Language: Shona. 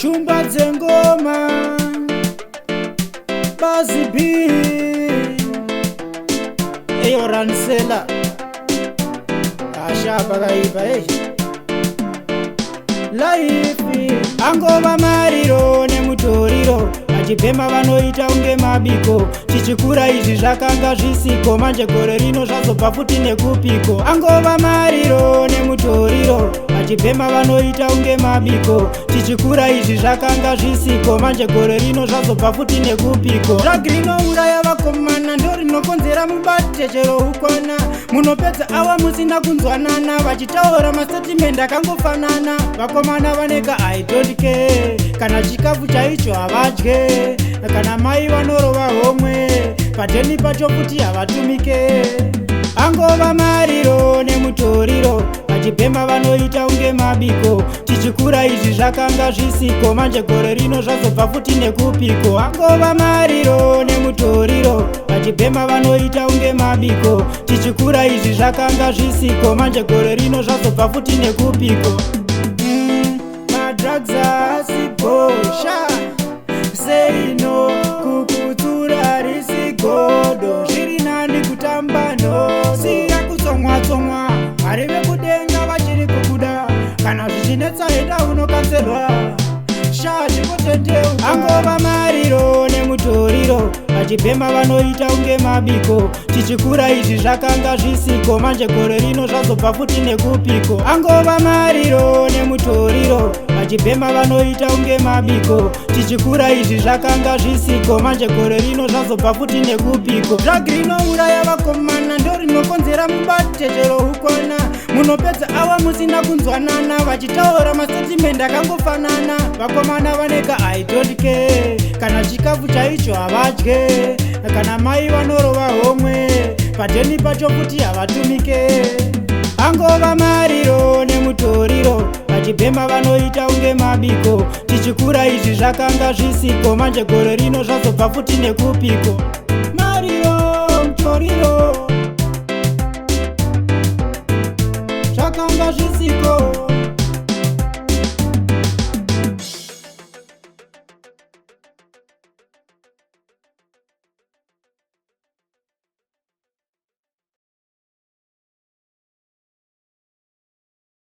Shumba dzengoma Bazi B Eyo Ransela Ashapa kaipa Laifi Angova mariro nemutoriro Achipema vanoita unge mabiko Chichikura izvi zvakanga zvisiko Manje gore rino zvazobva futi nekupiko Angova mariro nemutoriro Achipema vanoita unge mabiko Chichikura izvi zvakanga zvisiko Manje gore rino zvazobva futi nekupiko Drug rinouraya vakomana Ndorinokonzera mubate chero ukwana Munopedza awa musina kunzwanana Vachitaura mastatement akangofanana Vakomana vaneka I don't care Kana chikafu chaicho havadye Kana mai vanorova homwe Padeni pacho kuti havatumike Angova mariro nemutoriro Vachipemba vanoita unge mabiko Chichikura izvi zvakanga zvisiko Manje gore rino zvazobva futi nekupiko Angova mariro nemutoriro Vachipemba vanoita unge mabiko Chichikura izvi zvakanga zvisiko Manje gore rino zvazobva futi nekupiko Madrugs asibosha Say no kukutura risigodo Zviri nani kutamba no Siya kutsomwa Mwari vekudenga vachiri kukuda Kana zvichinetsa enda unokanzerwa Angova mariro nemutoriro Vachipemba vanoita unge mabiko Chichikura izvi zvakanga zvisiko Manje gore rino zvazobva futi nekupiko Angova mariro nemutoriro Vachipemba vanoita unge mabiko Chichikura izvi zvakanga zvisiko Manje gore rino zvazobva futi nekupiko Drug rinouraya vakomana Ndorinokonzera mubate chero ukwana Munopedza awa musina kunzwanana Vachitaura mastatement akangofanana Vakomana vaneka I don't care Kana chikafu chaicho havadye Kana mai vanorova homwe Padeni pacho kuti havatumike Angova mariro nemutoriro Vachipemba vanoita unge mabiko Chichikura izvi zvakanga zvisiko Manje gore rino zvazobva futi nekupiko Mariro mutoriro Zvakanga zvisiko